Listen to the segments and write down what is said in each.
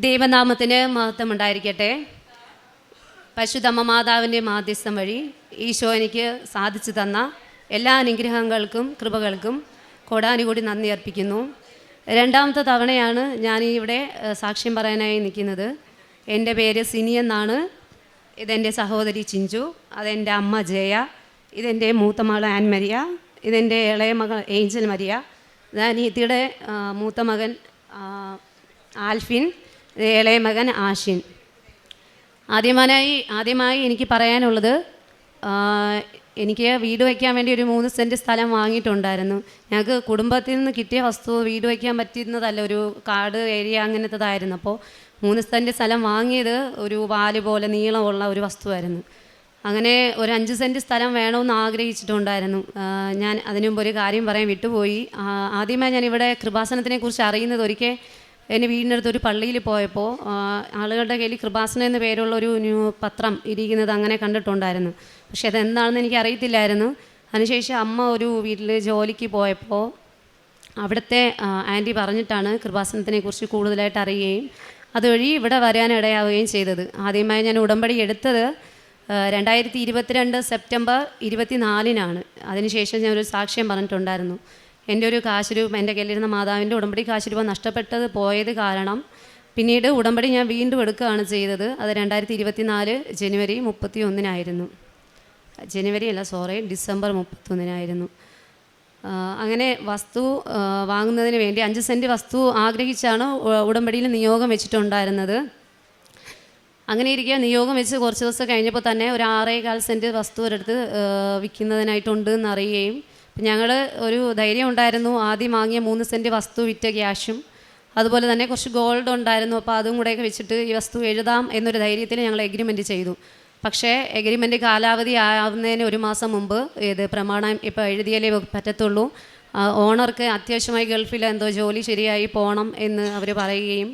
ദൈവനാമത്തിന് മഹത്വം ഉണ്ടായിരിക്കട്ടെ. പരിശുദ്ധമ്മ മാതാവിൻ്റെ മാധ്യസ്ഥം വഴി ഈശോ എനിക്ക് സാധിച്ചു തന്ന എല്ലാ അനുഗ്രഹങ്ങൾക്കും കൃപകൾക്കും കോടാനുകൂടി നന്ദി അർപ്പിക്കുന്നു. രണ്ടാമത്തെ തവണയാണ് ഞാൻ ഇവിടെ സാക്ഷ്യം പറയാനായി നിൽക്കുന്നത്. എൻ്റെ പേര് സിനി എന്നാണ്. ഇതെൻ്റെ സഹോദരി ചിഞ്ചു, അതെൻ്റെ അമ്മ ജയ, ഇതെൻ്റെ മൂത്ത മകൾ ആൻ മരിയ, ഇതെൻ്റെ ഇളയ മകൾ ഏഞ്ചൽ മരിയ, അനിയത്തിയുടെ മൂത്ത മകൻ ആൽഫിൻ, ഇളയ മകൻ ആഷിൻ. ആദ്യമായി എനിക്ക് പറയാനുള്ളത്, എനിക്ക് വീട് വയ്ക്കാൻ വേണ്ടി ഒരു 3 സെൻറ്റ് സ്ഥലം വാങ്ങിയിട്ടുണ്ടായിരുന്നു. ഞങ്ങൾക്ക് കുടുംബത്തിൽ നിന്ന് കിട്ടിയ വസ്തു വീട് വയ്ക്കാൻ പറ്റുന്നതല്ല, ഒരു കാട് ഏരിയ അങ്ങനത്തതായിരുന്നു. അപ്പോൾ 3 സെൻറ്റ് സ്ഥലം വാങ്ങിയത് ഒരു വാല് പോലെ നീളമുള്ള ഒരു വസ്തുവായിരുന്നു. അങ്ങനെ ഒരു 5 സെൻറ്റ് സ്ഥലം വേണമെന്ന് ആഗ്രഹിച്ചിട്ടുണ്ടായിരുന്നു. ഞാൻ അതിനു മുമ്പ് ഒരു കാര്യം പറയാൻ വിട്ടുപോയി. ആദ്യമായി ഞാനിവിടെ കൃപാസനത്തിനെ കുറിച്ച് അറിയുന്നത് ഒരിക്കൽ എൻ്റെ വീടിനടുത്ത് ഒരു പള്ളിയിൽ പോയപ്പോൾ ആളുകളുടെ കയ്യിൽ കൃപാസനം എന്ന പേരുള്ള ഒരു പത്രം ഇരിക്കുന്നത് അങ്ങനെ കണ്ടിട്ടുണ്ടായിരുന്നു. പക്ഷെ അതെന്താണെന്ന് എനിക്ക് അറിയത്തില്ലായിരുന്നു. അതിനുശേഷം അമ്മ ഒരു വീട്ടിൽ ജോലിക്ക് പോയപ്പോൾ അവിടുത്തെ ആൻറ്റി പറഞ്ഞിട്ടാണ് കൃപാസനത്തിനെ കുറിച്ച് കൂടുതലായിട്ട് അറിയുകയും അതുവഴി ഇവിടെ വരാനിടയാവുകയും ചെയ്തത്. ആദ്യമായി ഞാൻ ഉടമ്പടി എടുത്തത് 2022 സെപ്റ്റംബർ 24-നാണ്. അതിനുശേഷം ഞാനൊരു സാക്ഷ്യം പറഞ്ഞിട്ടുണ്ടായിരുന്നു. എൻ്റെ ഒരു കാശുരൂപം, എൻ്റെ കയ്യിലിരുന്ന മാതാവിൻ്റെ ഉടമ്പടി കാശുരൂപം നഷ്ടപ്പെട്ടത് പോയത് കാരണം പിന്നീട് ഉടമ്പടി ഞാൻ വീണ്ടും എടുക്കുകയാണ് ചെയ്തത്. അത് 2024 ജനുവരി 31-നായിരുന്നു. ഡിസംബർ 31-നായിരുന്നു. അങ്ങനെ വസ്തു വാങ്ങുന്നതിന് വേണ്ടി 5 സെൻറ്റ് വസ്തു ആഗ്രഹിച്ചാണ് ഉടമ്പടിയിൽ നിയോഗം വെച്ചിട്ടുണ്ടായിരുന്നത്. അങ്ങനെ ഇരിക്കുക, നിയോഗം വെച്ച് കുറച്ച് ദിവസം കഴിഞ്ഞപ്പോൾ തന്നെ ഒരു 6.25 സെൻറ്റ് വസ്തു ഒരിടത്ത് വിൽക്കുന്നതിനായിട്ടുണ്ട് എന്നറിയുകയും ഞങ്ങൾ ഒരു ധൈര്യം ഉണ്ടായിരുന്നു. ആദ്യം വാങ്ങിയ 3 സെൻറ്റ് വസ്തു വിറ്റ ക്യാഷും അതുപോലെ തന്നെ കുറച്ച് ഗോൾഡ് ഉണ്ടായിരുന്നു. അപ്പോൾ അതും കൂടെയൊക്കെ വെച്ചിട്ട് ഈ വസ്തു എഴുതാം എന്നൊരു ധൈര്യത്തിൽ ഞങ്ങൾ എഗ്രിമെൻറ്റ് ചെയ്തു. പക്ഷേ എഗ്രിമെൻറ്റ് കാലാവധി ആവുന്നതിന് 1 മാസം മുമ്പ് ഇത് പ്രമാണം ഇപ്പോൾ എഴുതിയാലേ പറ്റത്തുള്ളൂ, ഓണർക്ക് അത്യാവശ്യമായി ഗൾഫിൽ എന്തോ ജോലി ശരിയായി പോകണം എന്ന് അവർ പറയുകയും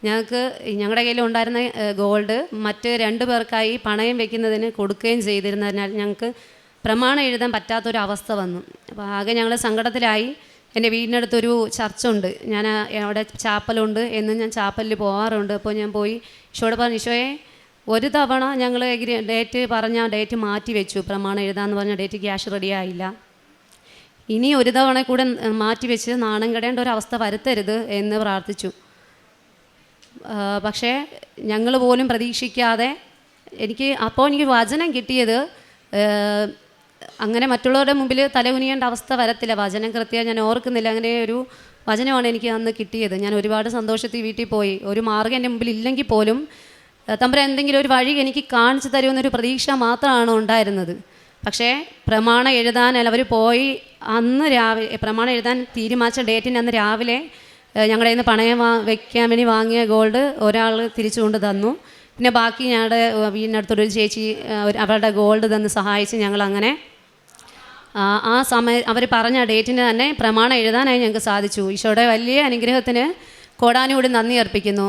ഞങ്ങളുടെ കയ്യിൽ ഉണ്ടായിരുന്ന ഗോൾഡ് മറ്റ് 2 പേർക്കായി പണയം വയ്ക്കുന്നതിന് കൊടുക്കുകയും ചെയ്തിരുന്നതിനാൽ ഞങ്ങൾക്ക് പ്രമാണം എഴുതാൻ പറ്റാത്തൊരവസ്ഥ വന്നു. അപ്പോൾ ആകെ ഞങ്ങൾ സങ്കടത്തിലായി. എൻ്റെ വീടിനടുത്തൊരു ചർച്ചുണ്ട്, ഞാൻ അവിടെ ചാപ്പലുണ്ട്, എന്നും ഞാൻ ചാപ്പലിൽ പോകാറുണ്ട്. അപ്പോൾ ഞാൻ പോയി ഈശോയോട് പറഞ്ഞു, ഈശോയെ ഒരു തവണ ഞങ്ങൾ ഡേറ്റ് മാറ്റി വെച്ചു, പ്രമാണം എഴുതാമെന്ന് പറഞ്ഞ ഡേറ്റ് ക്യാഷ് റെഡിയായില്ല. ഇനി ഒരു തവണ കൂടെ മാറ്റി വെച്ച് നാണം കെടേണ്ട ഒരവസ്ഥ വരുത്തരുത് എന്ന് പ്രാർത്ഥിച്ചു. പക്ഷേ ഞങ്ങൾ പോലും പ്രതീക്ഷിക്കാതെ എനിക്ക് വചനം കിട്ടിയത്, അങ്ങനെ മറ്റുള്ളവരുടെ മുമ്പിൽ തലകുനിയേണ്ട അവസ്ഥ വരത്തില്ല. വചനം കൃത്യം ഞാൻ ഓർക്കുന്നില്ല, അങ്ങനെ ഒരു വചനമാണ് എനിക്ക് അന്ന് കിട്ടിയത്. ഞാൻ ഒരുപാട് സന്തോഷത്തിൽ വീട്ടിൽ പോയി. ഒരു മാർഗ്ഗം എൻ്റെ മുമ്പിൽ ഇല്ലെങ്കിൽ പോലും തമ്പുരാൻ എന്തെങ്കിലും ഒരു വഴി എനിക്ക് കാണിച്ചു തരുമെന്നൊരു പ്രതീക്ഷ മാത്രമാണ് ഉണ്ടായിരുന്നത്. പക്ഷേ പ്രമാണം എഴുതാൻ അവർ പോയി അന്ന് രാവിലെ, പ്രമാണം എഴുതാൻ തീരുമാനിച്ച ഡേറ്റിന് അന്ന് രാവിലെ ഞങ്ങളുടെ കയ്യിൽ നിന്ന് പണയം വയ്ക്കാൻ വേണ്ടി വാങ്ങിയ ഗോൾഡ് ഒരാൾ തിരിച്ചു കൊണ്ട് തന്നു. പിന്നെ ബാക്കി ഞങ്ങളുടെ വീടിനടുത്തൊരു ചേച്ചി അവരുടെ ഗോൾഡ് തന്ന് സഹായിച്ച് ഞങ്ങളങ്ങനെ ആ സമയം അവർ പറഞ്ഞ ഡേറ്റിന് തന്നെ പ്രമാണം എഴുതാനായി ഞങ്ങൾക്ക് സാധിച്ചു. ഈശോയുടെ വലിയ അനുഗ്രഹത്തിന് കോടാനുകൂടി നന്ദി അർപ്പിക്കുന്നു.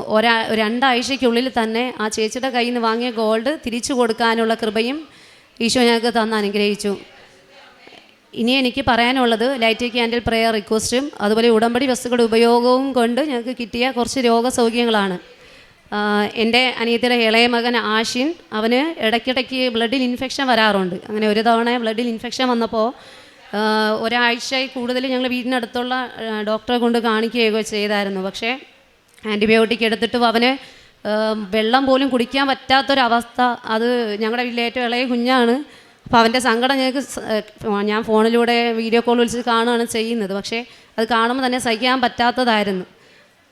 2 ആഴ്ചയ്ക്കുള്ളിൽ തന്നെ ആ ചേച്ചിയുടെ കയ്യിൽ നിന്ന് വാങ്ങിയ ഗോൾഡ് തിരിച്ചു കൊടുക്കാനുള്ള കൃപയും ഈശോ ഞങ്ങൾക്ക് തന്ന് അനുഗ്രഹിച്ചു. ഇനി എനിക്ക് പറയാനുള്ളത് ലൈറ്റ് ക്യാൻഡിൽ പ്രെയർ റിക്വസ്റ്റും അതുപോലെ ഉടമ്പടി വസ്തുക്കളുടെ ഉപയോഗവും കൊണ്ട് ഞങ്ങൾക്ക് കിട്ടിയ കുറച്ച് രോഗസൗഖ്യങ്ങളാണ്. എൻ്റെ അനിയത്തിയുടെ ഇളയ മകൻ ആഷിൻ, അവന് ഇടയ്ക്കിടയ്ക്ക് ബ്ലഡിൽ ഇൻഫെക്ഷൻ വരാറുണ്ട്. അങ്ങനെ ഒരു തവണ ബ്ലഡിൽ ഇൻഫെക്ഷൻ വന്നപ്പോൾ ഒരാഴ്ചയിൽ കൂടുതൽ ഞങ്ങൾ വീടിനടുത്തുള്ള ഡോക്ടറെ കൊണ്ട് കാണിക്കുകയൊക്കെ ചെയ്തായിരുന്നു. പക്ഷേ ആൻറ്റിബയോട്ടിക് എടുത്തിട്ടും അവന് വെള്ളം പോലും കുടിക്കാൻ പറ്റാത്തൊരവസ്ഥ. അത് ഞങ്ങളുടെ വീട്ടിലെ ഏറ്റവും ഇളയ കുഞ്ഞാണ്. അപ്പോൾ അവൻ്റെ സങ്കടം ഞാൻ ഫോണിലൂടെ വീഡിയോ കോൾ വിളിച്ച് കാണുകയാണ് ചെയ്യുന്നത്. പക്ഷേ അത് കാണുമ്പോൾ തന്നെ സഹിക്കാൻ പറ്റാത്തതായിരുന്നു.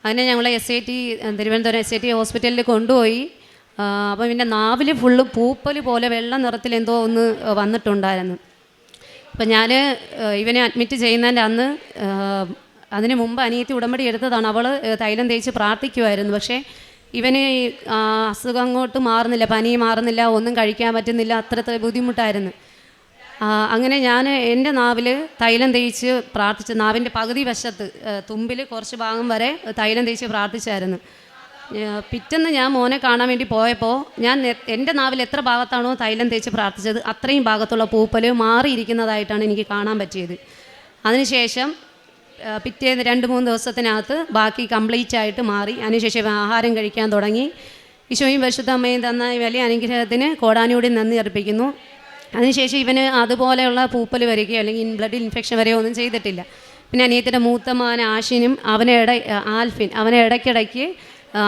അതിനെ ഞങ്ങൾ തിരുവനന്തപുരം SAT ഹോസ്പിറ്റലിൽ കൊണ്ടുപോയി. അപ്പോൾ പിന്നെ നാവിൽ ഫുള്ള് പൂപ്പൽ പോലെ വെള്ള നിറത്തിൽ എന്തോ ഒന്ന് വന്നിട്ടുണ്ടായിരുന്നു. അപ്പം ഞാൻ ഇവനെ അഡ്മിറ്റ് ചെയ്യുന്നതിൻ്റെ അന്ന് അതിന് മുമ്പ് അനിയത്തി ഉടമ്പടി എടുത്തതാണ്. അവൾ തൈലം തേച്ച് പ്രാർത്ഥിക്കുമായിരുന്നു. പക്ഷേ ഇവന് അസുഖം അങ്ങോട്ട് മാറുന്നില്ല, പനി മാറുന്നില്ല, ഒന്നും കഴിക്കാൻ പറ്റുന്നില്ല, അത്ര ബുദ്ധിമുട്ടായിരുന്നു. അങ്ങനെ ഞാൻ എൻ്റെ നാവിൽ തൈലം തേച്ച് പ്രാർത്ഥിച്ച്, നാവിൻ്റെ പകുതി വശത്ത് തുമ്പിൽ കുറച്ച് ഭാഗം വരെ തൈലം തേച്ച് പ്രാർത്ഥിച്ചായിരുന്നു. പിറ്റേന്ന് ഞാൻ മോനെ കാണാൻ വേണ്ടി പോയപ്പോൾ ഞാൻ എൻ്റെ നാവിൽ എത്ര ഭാഗത്താണോ തൈലം തേച്ച് പ്രാർത്ഥിച്ചത് അത്രയും ഭാഗത്തുള്ള പൂപ്പൽ മാറിയിരിക്കുന്നതായിട്ടാണ് എനിക്ക് കാണാൻ പറ്റിയത്. അതിനുശേഷം പിറ്റേന്ന് 2-3 ദിവസത്തിനകത്ത് ബാക്കി കംപ്ലീറ്റ് ആയിട്ട് മാറി. അതിനുശേഷം ആഹാരം കഴിക്കാൻ തുടങ്ങി. ഈശോയും പരിശുദ്ധ അമ്മയും തന്ന വലിയ അനുഗ്രഹത്തിന് കോടാനുകൂടി നന്ദി അർപ്പിക്കുന്നു. അതിനുശേഷം ഇവന് അതുപോലെയുള്ള പൂപ്പൽ വരികയോ അല്ലെങ്കിൽ ബ്ലഡിൽ ഇൻഫെക്ഷൻ വരികയോ ഒന്നും ചെയ്തിട്ടില്ല. പിന്നെ അനിയത്തിൻ്റെ മൂത്ത മകൻ ആഷിനും ആൽഫിൻ അവനെ ഇടയ്ക്കിടയ്ക്ക്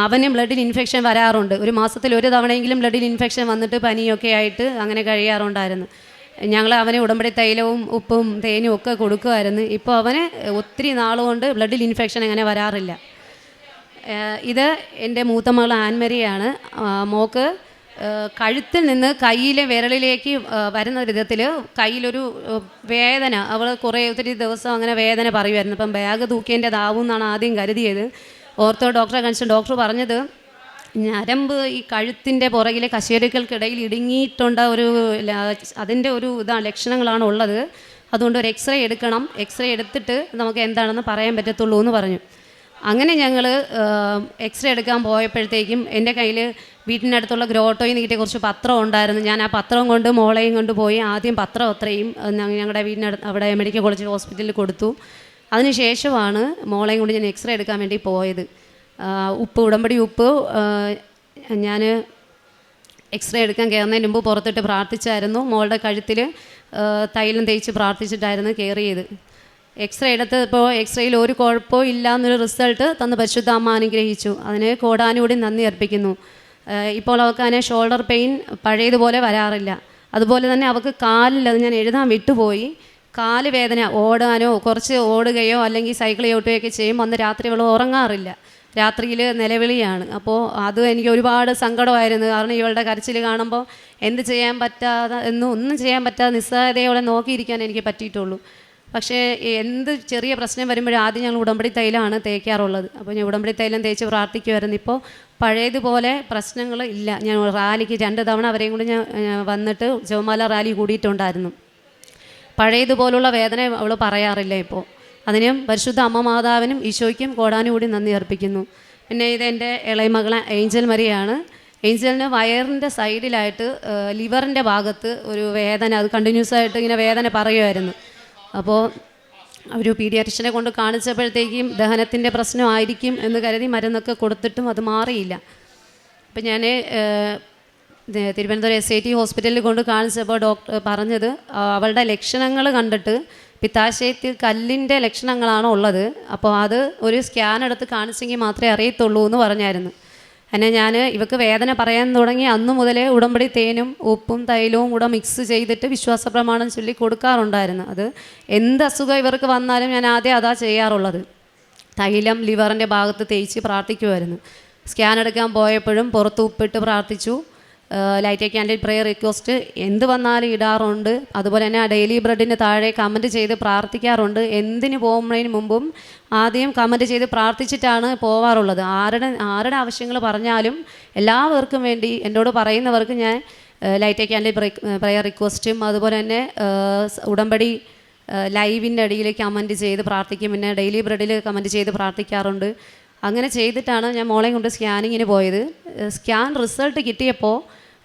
അവന് ബ്ലഡിൽ ഇൻഫെക്ഷൻ വരാറുണ്ട്. ഒരു മാസത്തിൽ ഒരു തവണയെങ്കിലും ബ്ലഡിൽ ഇൻഫെക്ഷൻ വന്നിട്ട് പനിയൊക്കെ ആയിട്ട് അങ്ങനെ കഴിയാറുണ്ടായിരുന്നു. ഞങ്ങൾ അവന് ഉടമ്പടി തൈലവും ഉപ്പും തേനും ഒക്കെ കൊടുക്കുമായിരുന്നു. ഇപ്പോൾ അവന് ഒത്തിരി നാളുകൊണ്ട് ബ്ലഡിൽ ഇൻഫെക്ഷൻ അങ്ങനെ വരാറില്ല. ഇത് എൻ്റെ മൂത്ത മകൾ ആൻമരിയാണ്. മോക്ക് കഴുത്തിൽ നിന്ന് കയ്യിലെ വിരലിലേക്ക് വരുന്ന വിധത്തിൽ കയ്യിലൊരു വേദന, അവൾ ഒത്തിരി ദിവസം അങ്ങനെ വേദന പറയുമായിരുന്നു. അപ്പം ബാഗ് തൂക്കിയതിൻ്റെതാവും എന്നാണ് ആദ്യം കരുതിയത്. ഓർത്തോ ഡോക്ടറെ കാണിച്ചു. ഡോക്ടർ പറഞ്ഞത് ഞരമ്പ് ഈ കഴുത്തിൻ്റെ പുറകിലെ കശേരുക്കൾക്കിടയിൽ ഇടുങ്ങിയിട്ടുണ്ട്, അതിൻ്റെ ഒരു ലക്ഷണങ്ങളാണ് ഉള്ളത്. അതുകൊണ്ട് ഒരു എക്സ്റേ എടുക്കണം, എക്സ്റേ എടുത്തിട്ട് നമുക്ക് എന്താണെന്ന് പറയാൻ പറ്റത്തുള്ളൂ എന്ന് പറഞ്ഞു. അങ്ങനെ ഞങ്ങൾ എക്സ്റേ എടുക്കാൻ പോയപ്പോഴത്തേക്കും എൻ്റെ കയ്യിൽ വീട്ടിനടുത്തുള്ള ഗ്രോട്ടോയിൽ നിന്ന് കിട്ടിയ കുറച്ച് പത്രം ഉണ്ടായിരുന്നു. ഞാൻ ആ പത്രം കൊണ്ട് മോളെയും കൊണ്ട് പോയി ആദ്യം പത്രം അത്രയും ഞങ്ങളുടെ വീടിനടുത്ത് അവിടെ മെഡിക്കൽ കോളേജ് ഹോസ്പിറ്റലിൽ കൊടുത്തു. അതിനുശേഷമാണ് മോളെയും കൊണ്ട് ഞാൻ എക്സ്റേ എടുക്കാൻ വേണ്ടി പോയത്. ഉടമ്പടി ഉപ്പ് ഞാൻ എക്സ്റേ എടുക്കാൻ കയറുന്നതിന് മുമ്പ് പുറത്തിട്ട് പ്രാർത്ഥിച്ചായിരുന്നു. മോളുടെ കഴുത്തിൽ തൈലം തേച്ച് പ്രാർത്ഥിച്ചിട്ടായിരുന്നു കയറിയത്. എക്സ്റേ എടുത്തപ്പോൾ എക്സ്റേയിൽ ഒരു കുഴപ്പവും ഇല്ല എന്നൊരു റിസൾട്ട് തന്ന് പരിശുദ്ധ അമ്മ അനുഗ്രഹിച്ചു. അതിന് കോടാനുകൂടി നന്ദി അർപ്പിക്കുന്നു. ഇപ്പോൾ അവൾക്ക് അതിനെ ഷോൾഡർ പെയിൻ പഴയതുപോലെ വരാറില്ല. അതുപോലെ തന്നെ അവൾക്ക് കാലിൽ, അത് ഞാൻ എഴുതാൻ വിട്ടുപോയി, കാല് വേദന, ഓടാനോ കുറച്ച് ഓടുകയോ അല്ലെങ്കിൽ സൈക്കിൾ ചവിട്ടുകയൊക്കെ ചെയ്യുമ്പോൾ അന്ന് രാത്രി അവൾ ഉറങ്ങാറില്ല. രാത്രിയിൽ നിലവിളിയാണ്. അപ്പോൾ അത് എനിക്ക് ഒരുപാട് സങ്കടമായിരുന്നു. കാരണം ഇവളുടെ കരച്ചിൽ കാണുമ്പോൾ ഒന്നും ചെയ്യാൻ പറ്റാതെ നിസ്സഹായതയോടെ നോക്കിയിരിക്കാൻ എനിക്ക് പറ്റിയിട്ടുള്ളൂ. പക്ഷേ എന്ത് ചെറിയ പ്രശ്നം വരുമ്പോഴും ആദ്യം ഞങ്ങൾ ഉടമ്പടി തൈലമാണ് തേക്കാറുള്ളത്. അപ്പോൾ ഞാൻ ഉടമ്പടി തൈലം തേച്ച് പ്രാർത്ഥിക്കുമായിരുന്നു. ഇപ്പോൾ പഴയതുപോലെ പ്രശ്നങ്ങൾ ഇല്ല. ഞാൻ റാലിക്ക് 2 തവണ അവരെയും കൂടി ഞാൻ വന്നിട്ട് ജവമാല റാലി കൂടിയിട്ടുണ്ടായിരുന്നു. പഴയതുപോലുള്ള വേദന അവൾ പറയാറില്ല ഇപ്പോൾ. അതിനും പരിശുദ്ധ അമ്മ മാതാവിനും ഈശോയ്ക്കും കോടാനുകൂടി നന്ദി അർപ്പിക്കുന്നു. പിന്നെ ഇതെൻ്റെ ഇളയ മകളെ ഏഞ്ചൽ മരിയാണ്. ഏഞ്ചലിന് വയറിൻ്റെ സൈഡിലായിട്ട് ലിവറിൻ്റെ ഭാഗത്ത് ഒരു വേദന, അത് കണ്ടിന്യൂസ് ആയിട്ട് ഇങ്ങനെ വേദന പറയുമായിരുന്നു. അപ്പോൾ ഒരു പീഡിയാട്രിഷ്യനെ കൊണ്ട് കാണിച്ചപ്പോഴത്തേക്കും ദഹനത്തിൻ്റെ പ്രശ്നമായിരിക്കും എന്ന് കരുതി മരുന്നൊക്കെ കൊടുത്തിട്ടും അത് മാറിയില്ല. അപ്പം ഞാൻ തിരുവനന്തപുരം SIT ഹോസ്പിറ്റലിൽ കൊണ്ട് കാണിച്ചപ്പോൾ ഡോക്ടർ പറഞ്ഞത് അവളുടെ ലക്ഷണങ്ങൾ കണ്ടിട്ട് പിത്താശയത്തിൽ കല്ലിൻ്റെ ലക്ഷണങ്ങളാണ് ഉള്ളത്. അപ്പോൾ അത് ഒരു സ്കാൻ എടുത്ത് കാണിച്ചെങ്കിൽ മാത്രമേ അറിയത്തുള്ളൂ എന്ന് പറഞ്ഞായിരുന്നു. അങ്ങനെ ഞാൻ ഇവക്ക് വേദന പറയാൻ തുടങ്ങി അന്നു മുതലേ ഉടമ്പടി തേനും ഉപ്പും തൈലവും കൂടെ മിക്സ് ചെയ്തിട്ട് വിശ്വാസ പ്രമാണം ചൊല്ലി കൊടുക്കാറുണ്ടായിരുന്നു. അത് എന്ത് അസുഖം ഇവർക്ക് വന്നാലും ഞാൻ ആദ്യം അതാ ചെയ്യാറുള്ളത്. തൈലം ലിവറിൻ്റെ ഭാഗത്ത് തേച്ച് പ്രാർത്ഥിക്കുമായിരുന്നു. സ്കാൻ എടുക്കാൻ പോയപ്പോഴും പുറത്ത് ഉപ്പിട്ട് പ്രാർത്ഥിച്ചു. Light A candle prayer request എന്ത് വന്നാലും ഇടാറുണ്ട്. അതുപോലെ തന്നെ ഡെയിലി ബ്രെഡിന് താഴെ കമൻറ്റ് ചെയ്ത് പ്രാർത്ഥിക്കാറുണ്ട്. എന്തിന് പോകുന്നതിന് മുമ്പും ആദ്യം കമൻറ്റ് ചെയ്ത് പ്രാർത്ഥിച്ചിട്ടാണ് പോവാറുള്ളത്. ആരുടെ ആവശ്യങ്ങൾ പറഞ്ഞാലും എല്ലാവർക്കും വേണ്ടി എന്നോട് പറയുന്നവർക്ക് ഞാൻ ലൈറ്റ് എ ക്യാൻഡിൽ പ്രെയർ റിക്വസ്റ്റും അതുപോലെ തന്നെ ഉടമ്പടി ലൈവിൻ്റെ അടിയിൽ കമൻറ്റ് ചെയ്ത് പ്രാർത്ഥിക്കും. പിന്നെ ഡെയിലി ബ്രെഡിൽ കമൻറ്റ് ചെയ്ത് പ്രാർത്ഥിക്കാറുണ്ട്. അങ്ങനെ ചെയ്തിട്ടാണ് ഞാൻ മോളെയും കൊണ്ട് സ്കാനിങ്ങിന് പോയത്. സ്കാൻ റിസൾട്ട് കിട്ടിയപ്പോൾ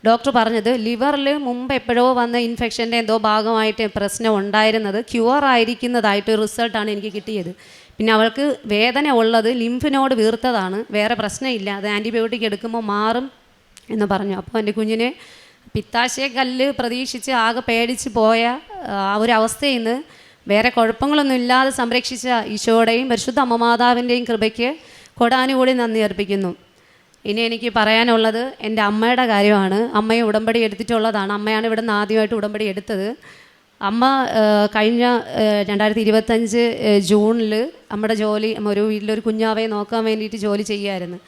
ഡോക്ടർ പറഞ്ഞത് ലിവറിൽ മുമ്പ് എപ്പോഴോ വന്ന ഇൻഫെക്ഷൻ്റെ എന്തോ ഭാഗമായിട്ട് പ്രശ്നം ഉണ്ടായിരുന്നത് ക്യൂർ ആയിരിക്കുന്നതായിട്ട് റിസൾട്ടാണ് എനിക്ക് കിട്ടിയത്. പിന്നെ അവൾക്ക് വേദന ഉള്ളത് ലിംഫിനോട് വീർത്തതാണ്, വേറെ പ്രശ്നമില്ല, അത് ആൻറ്റിബയോട്ടിക് എടുക്കുമ്പോൾ മാറും എന്ന് പറഞ്ഞു. അപ്പോൾ എൻ്റെ കുഞ്ഞിന് പിത്താശയ കല്ല് പ്രതീക്ഷിച്ച് ആകെ പേടിച്ച് പോയ ആ ഒരു അവസ്ഥയിൽ നിന്ന് വേറെ കുഴപ്പങ്ങളൊന്നും ഇല്ലാതെ സംരക്ഷിച്ച ഈശോയുടെയും പരിശുദ്ധ അമ്മമാതാവിൻ്റെയും കൃപയ്ക്ക് കൊടാനുകൂടി നന്ദി അർപ്പിക്കുന്നു. ഇനി എനിക്ക് പറയാനുള്ളത് എൻ്റെ അമ്മയുടെ കാര്യമാണ്. അമ്മയെ ഉടമ്പടി എടുത്തിട്ടുള്ളതാണ്. അമ്മയാണ് ഇവിടെ നിന്ന് ആദ്യമായിട്ട് ഉടമ്പടി എടുത്തത്. അമ്മ കഴിഞ്ഞ 2025 ജൂണിൽ നമ്മുടെ ജോലി, ഒരു വീട്ടിലൊരു കുഞ്ഞാവയെ നോക്കാൻ വേണ്ടിയിട്ട് ജോലി ചെയ്യുമായിരുന്നു.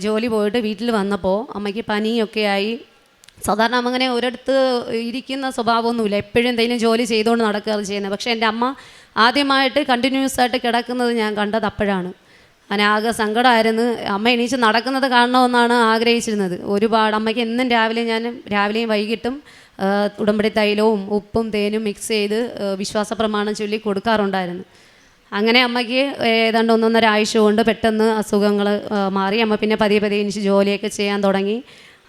ജോലി പോയിട്ട് വീട്ടിൽ വന്നപ്പോൾ അമ്മയ്ക്ക് പനിയൊക്കെ ആയി. സാധാരണ അമ്മ അങ്ങനെ ഒരിടത്ത് ഇരിക്കുന്ന സ്വഭാവമൊന്നുമില്ല, എപ്പോഴും എന്തെങ്കിലും ജോലി ചെയ്തുകൊണ്ട് നടക്കുകയാണ് ചെയ്യുന്നത്. പക്ഷേ എൻ്റെ അമ്മ ആദ്യമായിട്ട് കണ്ടിന്യൂസ് ആയിട്ട് കിടക്കുന്നത് ഞാൻ കണ്ടത് അപ്പോഴാണ്. അങ്ങനെ ആകെ സങ്കടമായിരുന്നു. അമ്മ എണീച്ച് നടക്കുന്നത് കാണണമെന്നാണ് ആഗ്രഹിച്ചിരുന്നത്. ഒരുപാട് അമ്മയ്ക്ക് എന്നും രാവിലെയും വൈകിട്ടും ഉടമ്പടി തൈലവും ഉപ്പും തേനും മിക്സ് ചെയ്ത് വിശ്വാസ പ്രമാണം ചൊല്ലി കൊടുക്കാറുണ്ടായിരുന്നു. അങ്ങനെ അമ്മയ്ക്ക് ഏതാണ്ട് 1.5 ആഴ്ച കൊണ്ട് പെട്ടെന്ന് അസുഖങ്ങൾ മാറി. അമ്മ പിന്നെ പതിയെ എനിക്ക് ജോലിയൊക്കെ ചെയ്യാൻ തുടങ്ങി.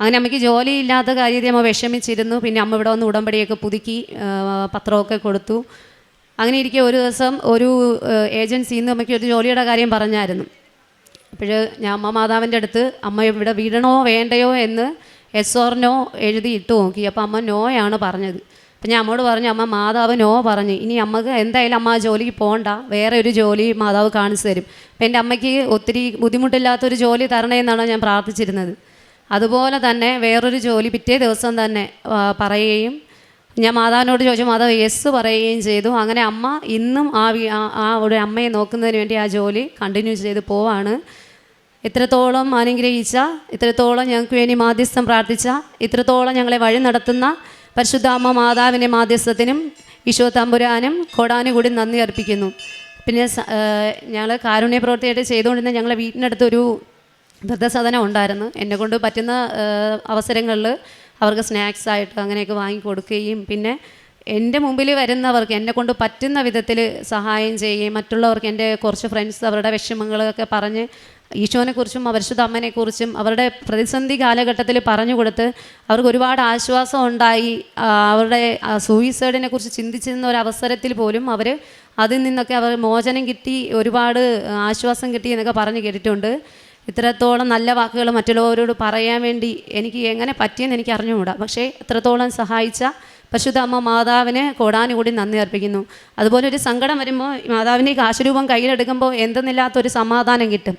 അങ്ങനെ അമ്മയ്ക്ക് ജോലിയില്ലാത്ത കാര്യത്തിൽ അമ്മ വിഷമിച്ചിരുന്നു. പിന്നെ അമ്മ ഇവിടെ വന്ന് ഉടമ്പടിയൊക്കെ പുതുക്കി പത്രമൊക്കെ കൊടുത്തു. അങ്ങനെ ഇരിക്കെ ഒരു ദിവസം ഒരു ഏജൻസിയിൽ നിന്ന് അമ്മയ്ക്ക് ഒരു ജോലിയുടെ കാര്യം പറഞ്ഞായിരുന്നു. അപ്പോൾ ഞാൻ അമ്മ മാതാവിൻ്റെ അടുത്ത് അമ്മ ഇവിടെ വിടണോ വേണ്ടയോ എന്ന് എസ് ഓർ നോ എഴുതി ഇട്ട് നോക്കി. അപ്പോൾ അമ്മ നോയാണ് പറഞ്ഞത്. അപ്പം ഞാൻ അമ്മയോട് പറഞ്ഞു, അമ്മ മാതാവ് നോ പറഞ്ഞു, ഇനി അമ്മക്ക് എന്തായാലും അമ്മ ആ ജോലിക്ക് പോകണ്ട, വേറെ ഒരു ജോലി മാതാവ് കാണിച്ചു തരും. അപ്പം എൻ്റെ അമ്മയ്ക്ക് ഒത്തിരി ബുദ്ധിമുട്ടില്ലാത്തൊരു ജോലി തരണേന്നാണ് ഞാൻ പ്രാർത്ഥിച്ചിരുന്നത്. അതുപോലെ തന്നെ വേറൊരു ജോലി പിറ്റേ ദിവസം തന്നെ പറയുകയും ഞാൻ മാതാവിനോട് ചോദിച്ചു, മാതാവ് യെസ് പറയുകയും ചെയ്തു. അങ്ങനെ അമ്മ ഇന്നും ആ ഒരു അമ്മയെ നോക്കുന്നതിന് വേണ്ടി ആ ജോലി കണ്ടിന്യൂ ചെയ്ത് പോവാണ്. ഇത്രത്തോളം അനുഗ്രഹിച്ച, ഇത്രത്തോളം ഞങ്ങൾക്ക് വേണ്ടി മാധ്യസ്ഥം പ്രാർത്ഥിച്ച, ഇത്രത്തോളം ഞങ്ങളെ വഴി നടത്തുന്ന പരിശുദ്ധ അമ്മ മാതാവിൻ്റെ മാധ്യസ്ഥത്തിനും ഈശോ തമ്പുരാനും കോടാനുകൂടി നന്ദി അർപ്പിക്കുന്നു. പിന്നെ ഞങ്ങൾ കാരുണ്യ പ്രവൃത്തിയായിട്ട് ചെയ്തുകൊണ്ടിരുന്ന ഞങ്ങളെ വീട്ടിനടുത്തൊരു വൃദ്ധസദനം ഉണ്ടായിരുന്നു. എന്നെക്കൊണ്ട് പറ്റുന്ന അവസരങ്ങളിൽ അവർക്ക് സ്നാക്സ് ആയിട്ട് അങ്ങനെയൊക്കെ വാങ്ങിക്കൊടുക്കുകയും പിന്നെ എൻ്റെ മുമ്പിൽ വരുന്നവർക്ക് എന്നെക്കൊണ്ട് പറ്റുന്ന വിധത്തിൽ സഹായം ചെയ്യുകയും മറ്റുള്ളവർക്ക് എൻ്റെ കുറച്ച് ഫ്രണ്ട്സ് അവരുടെ വിഷമങ്ങളൊക്കെ പറഞ്ഞ് ഈശോനെക്കുറിച്ചും പരിശുദ്ധ അമ്മേനെക്കുറിച്ചും അവരുടെ പ്രതിസന്ധി കാലഘട്ടത്തിൽ പറഞ്ഞു കൊടുത്ത് അവർക്ക് ഒരുപാട് ആശ്വാസം ഉണ്ടായി. അവരുടെ സൂയിസൈഡിനെ കുറിച്ച് ചിന്തിച്ചിരുന്ന ഒരു അവസരത്തിൽ പോലും അവർ അതിൽ നിന്നൊക്കെ അവർ മോചനം കിട്ടി, ഒരുപാട് ആശ്വാസം കിട്ടി എന്നൊക്കെ പറഞ്ഞ് കേട്ടിട്ടുണ്ട്. ഇത്രത്തോളം നല്ല വാക്കുകൾ മറ്റുള്ളവരോട് പറയാൻ വേണ്ടി എനിക്ക് എങ്ങനെ പറ്റിയെന്ന് എനിക്ക് അറിഞ്ഞുകൂടാ. പക്ഷേ ഇത്രത്തോളം സഹായിച്ച പരിശുദ്ധ അമ്മ മാതാവിന് കോടാനുകൂടി നന്ദി അർപ്പിക്കുന്നു. അതുപോലെ ഒരു സങ്കടം വരുമ്പോൾ മാതാവിൻ്റെ കാശുരൂപം കയ്യിലെടുക്കുമ്പോൾ എന്തെന്നില്ലാത്തൊരു സമാധാനം കിട്ടും.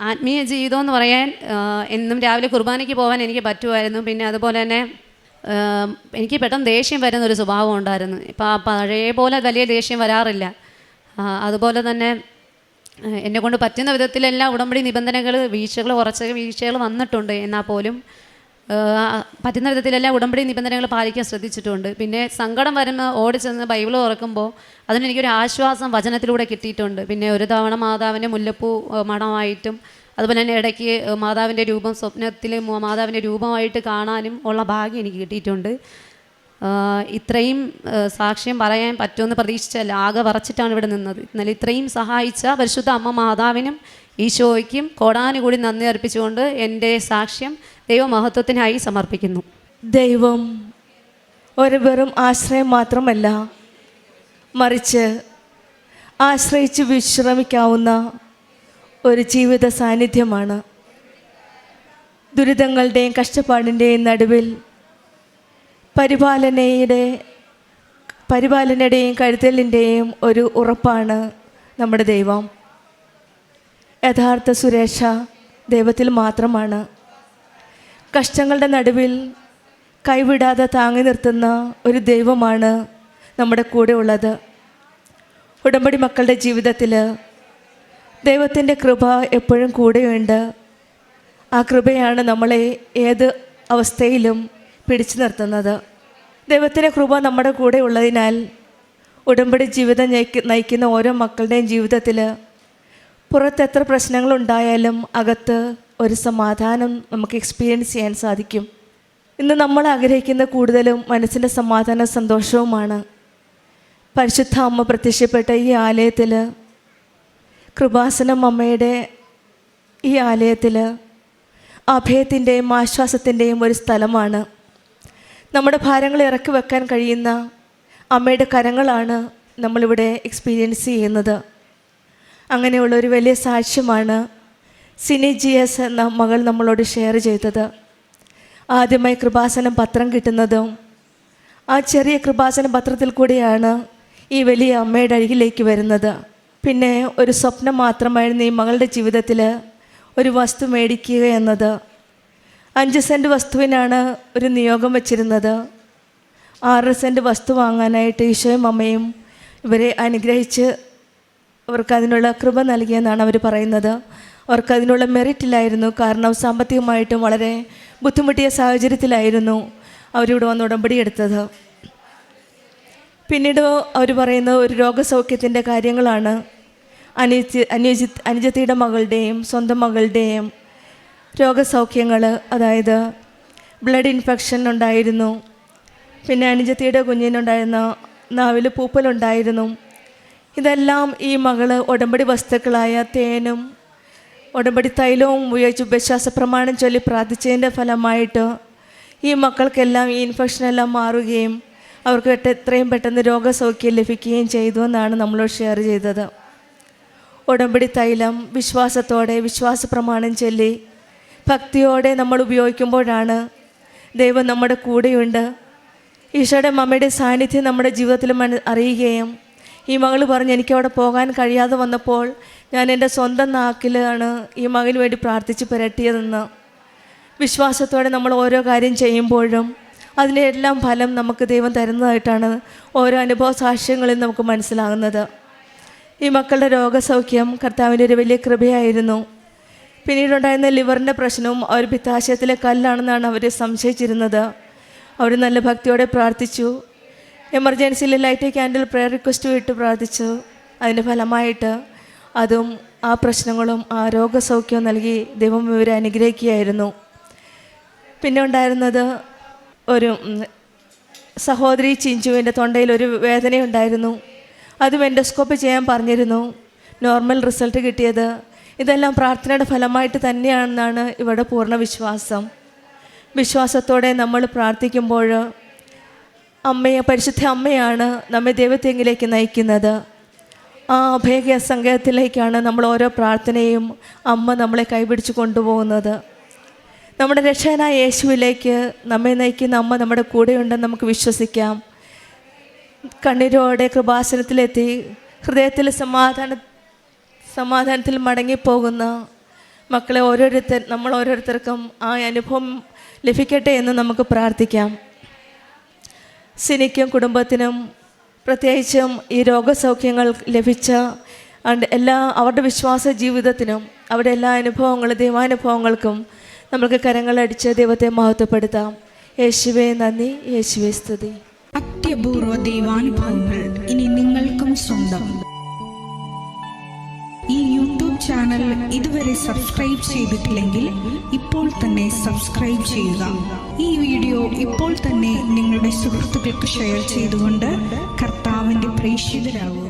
ആത്മീയ ജീവിതം എന്ന് പറയാൻ എന്നും രാവിലെ കുർബാനയ്ക്ക് പോകാൻ എനിക്ക് പറ്റുമായിരുന്നു. പിന്നെ അതുപോലെ തന്നെ എനിക്ക് പെട്ടെന്ന് ദേഷ്യം വരുന്നൊരു സ്വഭാവം ഉണ്ടായിരുന്നു. ഇപ്പോൾ പഴയ പോലെ വലിയ ദേഷ്യം വരാറില്ല. അതുപോലെ തന്നെ എന്നെക്കൊണ്ട് പറ്റുന്ന വിധത്തിലെല്ലാം ഉടമ്പടി നിബന്ധനകൾ കുറച്ച് വീഴ്ചകൾ വന്നിട്ടുണ്ട്. എന്നാൽ പോലും പറ്റുന്ന വിധത്തിലെല്ലാം ഉടമ്പടി നിബന്ധനകൾ പാലിക്കാൻ ശ്രദ്ധിച്ചിട്ടുണ്ട്. പിന്നെ സങ്കടം വരുമ്പോൾ ഓടിച്ചെന്ന് ബൈബിൾ തുറക്കുമ്പോൾ അതിനെനിക്കൊരു ആശ്വാസം വചനത്തിലൂടെ കിട്ടിയിട്ടുണ്ട്. പിന്നെ ഒരു തവണ മാതാവിൻ്റെ മുല്ലപ്പൂ മണമായിട്ടും അതുപോലെ തന്നെ ഇടയ്ക്ക് മാതാവിൻ്റെ രൂപം സ്വപ്നത്തിൽ മാതാവിൻ്റെ രൂപമായിട്ട് കാണാനും ഉള്ള ഭാഗ്യം എനിക്ക് കിട്ടിയിട്ടുണ്ട്. ഇത്രയും സാക്ഷ്യം പറയാൻ പറ്റുമെന്ന് പ്രതീക്ഷിച്ചല്ല, ആകെ വറച്ചിട്ടാണ് ഇവിടെ നിന്നത്. എന്നാൽ ഇത്രയും സഹായിച്ച പരിശുദ്ധ അമ്മ മാതാവിനും ഈശോയ്ക്കും കോടാനുകൂടി നന്ദി അർപ്പിച്ചുകൊണ്ട് എൻ്റെ സാക്ഷ്യം ദൈവമഹത്വത്തിനായി സമർപ്പിക്കുന്നു. ദൈവം ഒരു വെറും ആശ്രയം മാത്രമല്ല, മറിച്ച് ആശ്രയിച്ച് വിശ്രമിക്കാവുന്ന ഒരു ജീവിത സാന്നിധ്യമാണ്. ദുരിതങ്ങളുടെയും കഷ്ടപ്പാടിൻ്റെയും നടുവിൽ പരിപാലനയുടെയും കരുതലിൻ്റെയും ഒരു ഉറപ്പാണ് നമ്മുടെ ദൈവം. യഥാർത്ഥ സുരക്ഷ ദൈവത്തിൽ മാത്രമാണ്. കഷ്ടങ്ങളുടെ നടുവിൽ കൈവിടാതെ താങ്ങി നിർത്തുന്ന ഒരു ദൈവമാണ് നമ്മുടെ കൂടെ ഉള്ളത്. ഉടമ്പടി മക്കളുടെ ജീവിതത്തിൽ ദൈവത്തിൻ്റെ കൃപ എപ്പോഴും കൂടെയുണ്ട്. ആ കൃപയാണ് നമ്മളെ ഏത് അവസ്ഥയിലും പിടിച്ചു നിർത്തുന്നത്. ദൈവത്തിൻ്റെ കൃപ നമ്മുടെ കൂടെ ഉള്ളതിനാൽ ഉടമ്പടി ജീവിതം നയിക്കുന്ന ഓരോ മക്കളുടെയും ജീവിതത്തിൽ പുറത്ത് എത്ര പ്രശ്നങ്ങളുണ്ടായാലും അകത്ത് ഒരു സമാധാനം നമുക്ക് എക്സ്പീരിയൻസ് ചെയ്യാൻ സാധിക്കും. ഇന്ന് നമ്മൾ ആഗ്രഹിക്കുന്ന കൂടുതലും മനസ്സിൻ്റെ സമാധാന സന്തോഷവുമാണ്. പരിശുദ്ധ അമ്മ പ്രത്യക്ഷപ്പെട്ട ഈ ആലയത്തിൽ, കൃപാസനം അമ്മയുടെ ഈ ആലയത്തിൽ അഭയത്തിൻ്റെയും ആശ്വാസത്തിൻ്റെയും ഒരു സ്ഥലമാണ്. നമ്മുടെ ഭാരങ്ങൾ ഇറക്കി വെക്കാൻ കഴിയുന്ന അമ്മയുടെ കരങ്ങളാണ് നമ്മളിവിടെ എക്സ്പീരിയൻസ് ചെയ്യുന്നത്. അങ്ങനെയുള്ളൊരു വലിയ സാക്ഷ്യമാണ് സിനി GS എന്ന മകൾ നമ്മളോട് ഷെയർ ചെയ്തത്. ആദ്യമായി കൃപാസനം പത്രം കിട്ടുന്നതും ആ ചെറിയ കൃപാസന പത്രത്തിൽ കൂടിയാണ് ഈ വലിയ അമ്മയുടെ അരികിലേക്ക് വരുന്നത്. പിന്നെ ഒരു സ്വപ്നം മാത്രമായിരുന്നു ഈ മകളുടെ ജീവിതത്തിൽ ഒരു വസ്തു മേടിക്കുക എന്നത്. 5 സെൻറ്റ് വസ്തുവിനാണ് ഒരു നിയോഗം വച്ചിരുന്നത്. 6 സെൻറ്റ് വസ്തു വാങ്ങാനായിട്ട് ഈശോയും അമ്മയും ഇവരെ അനുഗ്രഹിച്ച് അവർക്കതിനുള്ള കൃപ നൽകിയെന്നാണ് അവർ പറയുന്നത്. അവർക്കതിനുള്ള മെറിറ്റില്ലായിരുന്നു. കാരണം സാമ്പത്തികമായിട്ടും വളരെ ബുദ്ധിമുട്ടിയ സാഹചര്യത്തിലായിരുന്നു അവരിവിടെ വന്ന് ഉടമ്പടി എടുത്തത്. പിന്നീട് അവർ പറയുന്ന ഒരു രോഗസൗഖ്യത്തിൻ്റെ കാര്യങ്ങളാണ്. അനുജത്തിയുടെ മകളുടെയും സ്വന്തം മകളുടെയും രോഗസൗഖ്യങ്ങൾ, അതായത് ബ്ലഡ് ഇൻഫെക്ഷൻ ഉണ്ടായിരുന്നു. പിന്നെ അനുജത്തിയുടെ കുഞ്ഞിനുണ്ടായിരുന്ന നാവിൽ പൂപ്പലുണ്ടായിരുന്നു. ഇതെല്ലാം ഈ മകൾ ഉടമ്പടി വസ്തുക്കളായ തേനും ഉടമ്പടി തൈലവും ഉപയോഗിച്ച് വിശ്വാസ പ്രമാണം ചൊല്ലി പ്രാർത്ഥിച്ചതിൻ്റെ ഫലമായിട്ട് ഈ മക്കൾക്കെല്ലാം ഈ ഇൻഫെക്ഷനെല്ലാം മാറുകയും അവർക്ക് എത്രയും പെട്ടെന്ന് രോഗസൗഖ്യം ലഭിക്കുകയും ചെയ്തു എന്നാണ് നമ്മളോട് ഷെയർ ചെയ്തത്. ഉടമ്പടി തൈലം വിശ്വാസത്തോടെ വിശ്വാസ പ്രമാണം ചൊല്ലി ഭക്തിയോടെ നമ്മൾ ഉപയോഗിക്കുമ്പോഴാണ് ദൈവം നമ്മുടെ കൂടെയുണ്ട്, ഈശോയുടെ മമ്മയുടെ സാന്നിധ്യം നമ്മുടെ ജീവിതത്തിൽ അറിയുകയും ഈ മകൾ പറഞ്ഞ് എനിക്കവിടെ പോകാൻ കഴിയാതെ വന്നപ്പോൾ ഞാൻ എൻ്റെ സ്വന്തം നാക്കിലാണ് ഈ മകന് വേണ്ടി പ്രാർത്ഥിച്ച് പുരട്ടിയതെന്ന്. വിശ്വാസത്തോടെ നമ്മൾ ഓരോ കാര്യം ചെയ്യുമ്പോഴും അതിൻ്റെ എല്ലാം ഫലം നമുക്ക് ദൈവം തരുന്നതായിട്ടാണ് ഓരോ അനുഭവ സാക്ഷ്യങ്ങളിൽ നമുക്ക് മനസ്സിലാകുന്നത്. ഈ മക്കളുടെ രോഗസൗഖ്യം കർത്താവിൻ്റെ ഒരു വലിയ കൃപയായിരുന്നു. പിന്നീടുണ്ടായിരുന്ന ലിവറിൻ്റെ പ്രശ്നവും അവർ പിത്താശയത്തിലെ കല്ലാണെന്നാണ് അവർ സംശയിച്ചിരുന്നത്. അവർ നല്ല ഭക്തിയോടെ പ്രാർത്ഥിച്ചു. എമർജൻസിയിൽ ലൈറ്റ് ക്യാൻഡിൽ പ്രെയർ റിക്വസ്റ്റ് ഇട്ട് പ്രാർത്ഥിച്ചു. അതിൻ്റെ ഫലമായിട്ട് അതും ആ പ്രശ്നങ്ങളും ആ രോഗസൗഖ്യവും നൽകി ദൈവം ഇവരെ അനുഗ്രഹിക്കുകയായിരുന്നു. പിന്നെ ഉണ്ടായിരുന്നത് ഒരു സഹോദരി ചിഞ്ചുവിൻ്റെ തൊണ്ടയിൽ ഒരു വേദനയുണ്ടായിരുന്നു. അതും എൻഡോസ്കോപ്പി ചെയ്യാൻ പറഞ്ഞിരുന്നു. നോർമൽ റിസൾട്ട് കിട്ടിയത്. ഇതെല്ലാം പ്രാർത്ഥനയുടെ ഫലമായിട്ട് തന്നെയാണെന്നാണ് ഇവിടെ പൂർണ്ണ വിശ്വാസം. വിശ്വാസത്തോടെ നമ്മൾ പ്രാർത്ഥിക്കുമ്പോൾ പരിശുദ്ധ അമ്മയാണ് നമ്മെ ദൈവത്തെങ്കിലേക്ക് നയിക്കുന്നത്. ആ അഭയ സംഘത്തിലേക്കാണ് നമ്മൾ ഓരോ പ്രാർത്ഥനയും അമ്മ നമ്മളെ കൈപിടിച്ച് കൊണ്ടുപോകുന്നത്. നമ്മുടെ രക്ഷകനായ യേശുവിലേക്ക് നമ്മെ നയിക്കുന്ന അമ്മ നമ്മുടെ കൂടെയുണ്ടെന്ന് നമുക്ക് വിശ്വസിക്കാം. കണ്ണീരോടെ കൃപാസനത്തിലെത്തി ഹൃദയത്തിൽ സമാധാനത്തിൽ മടങ്ങിപ്പോകുന്ന മക്കളെ നമ്മൾ ഓരോരുത്തർക്കും ആ അനുഭവം ലഭിക്കട്ടെ എന്ന് നമുക്ക് പ്രാർത്ഥിക്കാം. സിനിക്കും കുടുംബത്തിനും പ്രത്യേകിച്ചും ഈ രോഗസൗഖ്യങ്ങൾ ലഭിച്ച അവരുടെ വിശ്വാസ ജീവിതത്തിനും അവരുടെ എല്ലാ അനുഭവങ്ങളും ദൈവാനുഭവങ്ങൾക്കും നമുക്ക് കരങ്ങളടിച്ച് ദൈവത്തെ മഹത്വപ്പെടുത്താം. യേശുവേ നന്ദി, യേശുവേ സ്തുതി. അത്യപൂർവ ദൈവാനുഭവങ്ങൾ ഇനി നിങ്ങൾക്കും സ്വന്തം. ഈ യൂട്യൂബ് ചാനൽ ഇതുവരെ സബ്സ്ക്രൈബ് ചെയ്തിട്ടില്ലെങ്കിൽ ഇപ്പോൾ തന്നെ സബ്സ്ക്രൈബ് ചെയ്യുക. ഈ വീഡിയോ ഇപ്പോൾ തന്നെ നിങ്ങളുടെ സുഹൃത്തുക്കൾക്ക് ഷെയർ ചെയ്തുകൊണ്ട് കർത്താവിൻ്റെ പ്രേക്ഷിതരാകുക.